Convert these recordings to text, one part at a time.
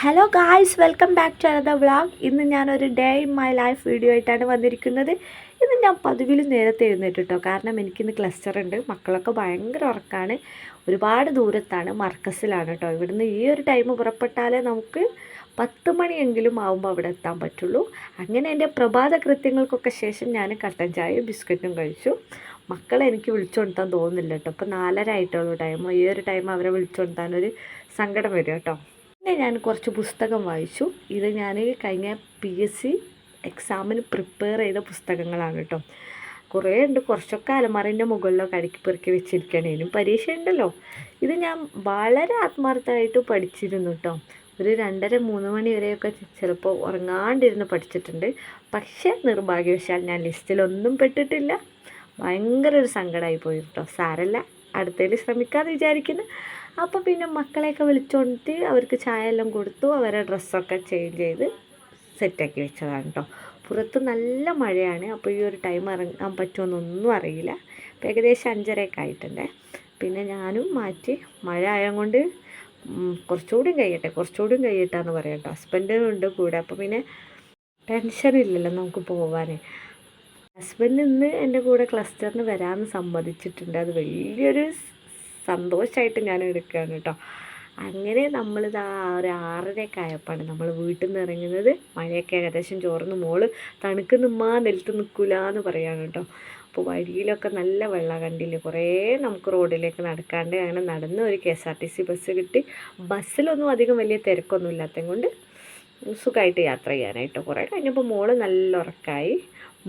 Hello guys, welcome back to another vlog. ഇന്ന് ഞാനൊരു day in my life video ആയിട്ടാണ് വന്നിരിക്കുന്നത്. ഇന്ന് ഞാൻ പതിവിലും നേരത്തെ എഴുന്നേറ്റ് കേട്ടോ, കാരണം എനിക്കിന്ന് ക്ലസ്റ്റർ ഉണ്ട്. മക്കളൊക്കെ ഭയങ്കര ഉറക്കമാണ്. ഒരുപാട് ദൂരത്താണ്, മർക്കസിലാണ് കേട്ടോ. ഇവിടുന്ന് ഈ ഒരു ടൈം പുറപ്പെട്ടാലേ നമുക്ക് 10 മണിയെങ്കിലും ആകുമ്പോൾ അവിടെ എത്താൻ പറ്റുള്ളൂ. അങ്ങനെ എൻ്റെ പ്രഭാത കൃത്യങ്ങൾക്കൊക്കെ ശേഷം ഞാൻ കട്ടൻ ചായയും ബിസ്ക്കറ്റും കഴിച്ചു. മക്കളെ എനിക്ക് വിളിച്ചുകൊടുത്താൻ തോന്നുന്നില്ല കേട്ടോ. ഇപ്പോൾ 4:30 ആയിട്ടുള്ളൂ ടൈം. ഈ ഒരു ടൈം അവരെ വിളിച്ചുകൊടുത്താനൊരു സങ്കടം വരും കേട്ടോ. പിന്നെ ഞാൻ കുറച്ച് പുസ്തകം വായിച്ചു. ഇത് ഞാൻ കഴിഞ്ഞ PSC എക്സാമിന് പ്രിപ്പയർ ചെയ്ത പുസ്തകങ്ങളാണ് കേട്ടോ. കുറേ ഉണ്ട്, കുറച്ചൊക്കെ അലമാറിൻ്റെ മുകളിലൊക്കെ അടുക്കി പെറുക്കി വെച്ചിരിക്കുകയാണ്. ഇനിയും പരീക്ഷ ഉണ്ടല്ലോ. ഇത് ഞാൻ വളരെ ആത്മാർത്ഥമായിട്ട് പഠിച്ചിരുന്നു കേട്ടോ. ഒരു 2:30-3 മണി വരെയൊക്കെ ചിലപ്പോൾ ഉറങ്ങാണ്ടിരുന്ന് പഠിച്ചിട്ടുണ്ട്. പക്ഷേ നിർഭാഗ്യവശാൽ ഞാൻ ലിസ്റ്റിലൊന്നും പെട്ടിട്ടില്ല. ഭയങ്കര ഒരു സങ്കടമായി പോയി കേട്ടോ. സാരല്ല, അടുത്തതിൽ ശ്രമിക്കാമെന്ന് വിചാരിക്കുന്നു. അപ്പോൾ പിന്നെ മക്കളെയൊക്കെ വിളിച്ചുകൊണ്ടിട്ട് അവർക്ക് ചായ എല്ലാം കൊടുത്തു. അവരെ ഡ്രസ്സൊക്കെ ചേഞ്ച് ചെയ്ത് സെറ്റാക്കി വെച്ചതാണ് കേട്ടോ. പുറത്ത് നല്ല മഴയാണ്. അപ്പോൾ ഈ ഒരു ടൈം ഇറങ്ങാൻ പറ്റുമെന്നൊന്നും അറിയില്ല. അപ്പോൾ ഏകദേശം 5:30 ആയിട്ടുണ്ട്. പിന്നെ ഞാനും മാറ്റി, മഴ ആയതുകൊണ്ട് കുറച്ചുകൂടി കഴിയട്ടെ എന്ന് പറയാം കേട്ടോ. ഹസ്ബൻഡും ഉണ്ട് കൂടെ. അപ്പോൾ പിന്നെ ടെൻഷനില്ലല്ലോ നമുക്ക് പോകാൻ. ഹസ്ബൻഡ് ഇന്ന് എൻ്റെ കൂടെ ക്ലസ്റ്ററിന് വരാമെന്ന് സമ്മതിച്ചിട്ടുണ്ട്. അത് വലിയൊരു സന്തോഷമായിട്ട് ഞാൻ എടുക്കുകയാണ് കേട്ടോ. അങ്ങനെ നമ്മളിത് ഒരു 6:30 ആയപ്പോഴാണ് നമ്മൾ വീട്ടിൽ നിന്ന് ഇറങ്ങുന്നത്. മഴയൊക്കെ ഏകദേശം ചോർന്ന്, മോള് തണുക്കുന്നുമ്മാ നിലത്ത് നിൽക്കില്ല എന്ന് പറയാണ് കേട്ടോ. അപ്പോൾ വഴിയിലൊക്കെ നല്ല വെള്ളം കണ്ടില്ലേ. കുറേ നമുക്ക് റോഡിലേക്ക് നടക്കാണ്ട് അങ്ങനെ നടന്ന് ഒരു KSRTC ബസ് കിട്ടി. ബസ്സിലൊന്നും അധികം വലിയ തിരക്കൊന്നും ഇല്ലാത്തത് കൊണ്ട് സുഖമായിട്ട് യാത്ര ചെയ്യാനായിട്ടോ. കുറേ കഴിഞ്ഞപ്പോൾ മോള് നല്ല ഉറക്കമായി.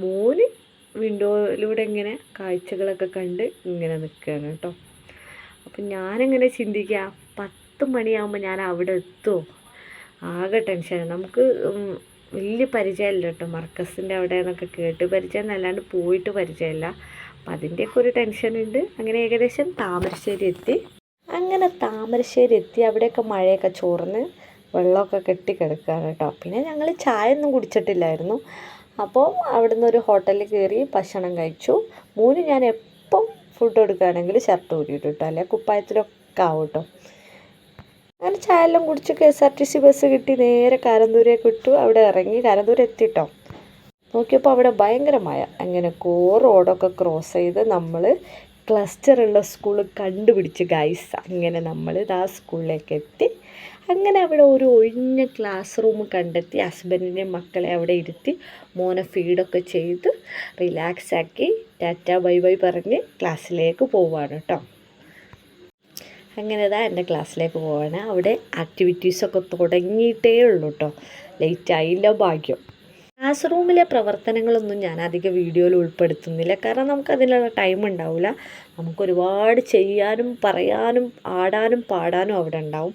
മോന് വിൻഡോയിലൂടെ ഇങ്ങനെ കാഴ്ചകളൊക്കെ കണ്ട് ഇങ്ങനെ നിൽക്കുകയാണ് കേട്ടോ. അപ്പം ഞാനെങ്ങനെ ചിന്തിക്കുക, 10 മണിയാകുമ്പോൾ ഞാൻ അവിടെ എത്തുമോ? ആകെ ടെൻഷനാണ്. നമുക്ക് വലിയ പരിചയമില്ല കേട്ടോ. മർക്കസിൻ്റെ അവിടെ നിന്നൊക്കെ കേട്ട് പരിചയം എന്നല്ലാണ്ട് പോയിട്ട് പരിചയമില്ല. അപ്പം അതിൻ്റെയൊക്കെ ഒരു ടെൻഷനുണ്ട്. അങ്ങനെ ഏകദേശം താമരശ്ശേരി എത്തി. അവിടെയൊക്കെ മഴയൊക്കെ ചോർന്ന് വെള്ളമൊക്കെ കെട്ടിക്കിടക്കുകയാണ് കേട്ടോ. പിന്നെ ഞങ്ങൾ ചായ ഒന്നും കുടിച്ചിട്ടില്ലായിരുന്നു. അപ്പോൾ അവിടുന്ന് ഒരു ഹോട്ടലിൽ കയറി ഭക്ഷണം കഴിച്ചു. ഞാൻ എപ്പം ഫുഡ് കൊടുക്കുകയാണെങ്കിൽ ഷർട്ട് ഊരിയിട്ട് കേട്ടോ, അല്ലെങ്കിൽ കുപ്പായത്തിലൊക്കെ ആവും കേട്ടോ. അങ്ങനെ ചായ എല്ലാം കുടിച്ച് KSRTC ബസ് കിട്ടി. നേരെ കാരന്തൂരേക്ക് വിട്ടു. അവിടെ ഇറങ്ങി കാരന്തൂർ എത്തിട്ടോ. നോക്കിയപ്പോൾ അവിടെ ഭയങ്കര മഴ. അങ്ങനെ റോഡൊക്കെ ക്രോസ് ചെയ്ത് നമ്മൾ ക്ലസ്റ്ററുള്ള സ്കൂൾ കണ്ടുപിടിച്ച് ഗൈസ്. അങ്ങനെ നമ്മൾ ആ സ്കൂളിലേക്ക് എത്തി. അങ്ങനെ അവിടെ ഒരു ഒഴിഞ്ഞ ക്ലാസ് റൂം കണ്ടെത്തി. ഹസ്ബൻഡിനെയും മക്കളെ അവിടെ ഇരുത്തി മോനെ ഫീഡൊക്കെ ചെയ്ത് റിലാക്സ് ആക്കി ടാറ്റ ബൈ ബൈ പറഞ്ഞ് ക്ലാസ്സിലേക്ക് പോവുകയാണ് കേട്ടോ. അങ്ങനെ എൻ്റെ ക്ലാസ്സിലേക്ക് പോവാണ്. അവിടെ ആക്ടിവിറ്റീസൊക്കെ തുടങ്ങിയിട്ടേ ഉള്ളൂ കേട്ടോ. ലേറ്റായില്ല ഭാഗ്യം. ക്ലാസ് റൂമിലെ പ്രവർത്തനങ്ങളൊന്നും ഞാൻ അധികം വീഡിയോയിൽ ഉൾപ്പെടുത്തുന്നില്ല. കാരണം നമുക്കതിനുള്ള ടൈം ഉണ്ടാവില്ല. നമുക്കൊരുപാട് ചെയ്യാനും പറയാനും ആടാനും പാടാനും അവിടെ ഉണ്ടാവും.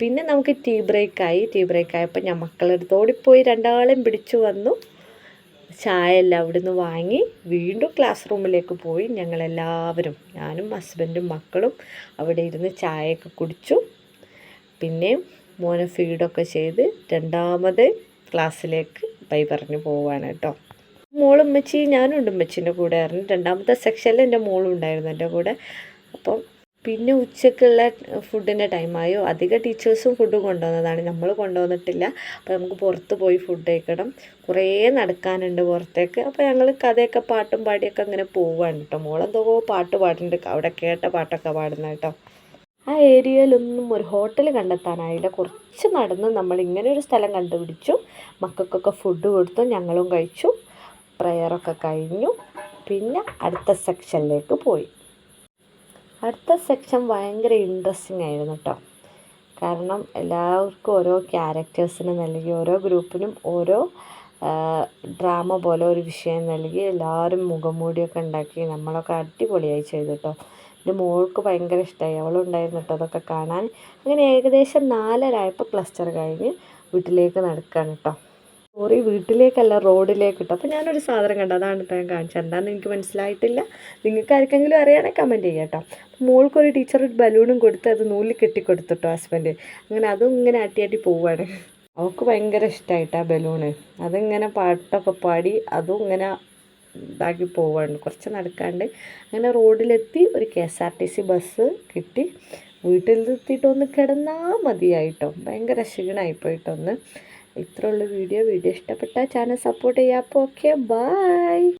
പിന്നെ നമുക്ക് ടീ ബ്രേക്കായപ്പോൾ ഞാൻ മക്കളെടുത്ത് ഓടിപ്പോയി 2 പിടിച്ചു വന്നു. ചായ എല്ലാം അവിടുന്ന് വാങ്ങി വീണ്ടും ക്ലാസ് റൂമിലേക്ക് പോയി. ഞങ്ങളെല്ലാവരും, ഞാനും ഹസ്ബൻഡും മക്കളും അവിടെ ഇരുന്ന് ചായയൊക്കെ കുടിച്ചു. പിന്നെ മോനെ ഫീഡൊക്കെ ചെയ്ത് 2ാമത് ക്ലാസ്സിലേക്ക് ബൈ പറഞ്ഞ് പോവാണ് കേട്ടോ. മോളും ഉമ്മച്ചി, ഞാനും ഉണ്ട് ഉമ്മച്ചീൻ്റെ കൂടെ ആയിരുന്നു. 2ാമത്തെ സെക്ഷനിൽ എൻ്റെ മോളും ഉണ്ടായിരുന്നു എൻ്റെ കൂടെ. അപ്പം പിന്നെ ഉച്ചക്കുള്ള ഫുഡിൻ്റെ ടൈമായോ. അധികം ടീച്ചേഴ്സും ഫുഡ് കൊണ്ടുവന്നതാണ്, നമ്മൾ കൊണ്ടുവന്നിട്ടില്ല. അപ്പോൾ നമുക്ക് പുറത്ത് പോയി ഫുഡ് കഴിക്കണം. കുറേ നടക്കാനുണ്ട് പുറത്തേക്ക്. അപ്പോൾ ഞങ്ങൾ കഥയൊക്കെ പാട്ടും പാടിയൊക്കെ അങ്ങനെ പോവുകയാണ് കേട്ടോ. മോളെന്തോ പാട്ട് പാടുന്നുണ്ട്, അവിടെ കേട്ട പാട്ടൊക്കെ പാടുന്ന കേട്ടോ. ആ ഏരിയയിലൊന്നും ഒരു ഹോട്ടൽ കണ്ടെത്താനായില്ല. കുറച്ച് നടന്ന് നമ്മളിങ്ങനെ ഒരു സ്ഥലം കണ്ടുപിടിച്ചു. മക്കൾക്കൊക്കെ ഫുഡ് കൊടുത്തു, ഞങ്ങളും കഴിച്ചു. പ്രെയറൊക്കെ കഴിഞ്ഞു. പിന്നെ അടുത്ത സെക്ഷനിലേക്ക് പോയി. അടുത്ത സെക്ഷൻ ഭയങ്കര ഇൻട്രസ്റ്റിംഗ് ആയിരുന്നു കേട്ടോ. കാരണം എല്ലാവർക്കും ഓരോ ക്യാരക്ടേഴ്സിന് നൽകി, ഓരോ ഗ്രൂപ്പിനും ഓരോ ഡ്രാമ പോലെ ഒരു വിഷയം നൽകി. എല്ലാവരും മുഖംമൂടിയൊക്കെ ഉണ്ടാക്കി നമ്മളൊക്കെ അടിപൊളിയായി ചെയ്തു കേട്ടോ. എൻ്റെ മോൾക്ക് ഭയങ്കര ഇഷ്ടമായി, അവളുണ്ടായിരുന്നു കേട്ടോ അതൊക്കെ കാണാൻ. അങ്ങനെ ഏകദേശം 4:30 ആയപ്പോൾ ക്ലസ്റ്റർ കഴിഞ്ഞ് വീട്ടിലേക്ക് നടക്കുകയാണ് കേട്ടോ. വീട്ടിലേക്കല്ല, റോഡിലേക്ക് കിട്ടും. അപ്പോൾ ഞാനൊരു സാധനം കണ്ടു, അതാണ് ഇപ്പോൾ ഞാൻ കാണിച്ചത്. എന്താണെന്ന് എനിക്ക് മനസ്സിലായിട്ടില്ല. നിങ്ങൾക്ക് ആർക്കെങ്കിലും അറിയാണെങ്കിൽ കമൻറ്റ് ചെയ്യാം കേട്ടോ. മോൾക്കൊരു ടീച്ചർ ഒരു ബലൂണും കൊടുത്ത് അത് നൂലിൽ കെട്ടിക്കൊടുത്തിട്ടോ ഹസ്ബൻഡ്. അങ്ങനെ അതും ഇങ്ങനെ ആട്ടി പോവുകയാണ്. അവൾക്ക് ഭയങ്കര ഇഷ്ടമായിട്ടാ ബലൂണ്. അതിങ്ങനെ പാട്ടൊക്കെ പാടി അതും ഇങ്ങനെ ഇതാക്കി പോവുകയാണ്. കുറച്ച് നടക്കാണ്ട് അങ്ങനെ റോഡിലെത്തി. ഒരു KSRTC ബസ് കിട്ടി. വീട്ടിലെത്തിയിട്ടൊന്ന് കിടന്നാൽ മതിയായിട്ടോ, ഭയങ്കര ക്ഷീണമായിപ്പോയിട്ടൊന്ന്. ഇത്രയുള്ള വീഡിയോ ഇഷ്ടപ്പെട്ടാൽ ചാനൽ സപ്പോർട്ട് ചെയ്യാം. അപ്പോൾ ഓക്കെ, ബായ്.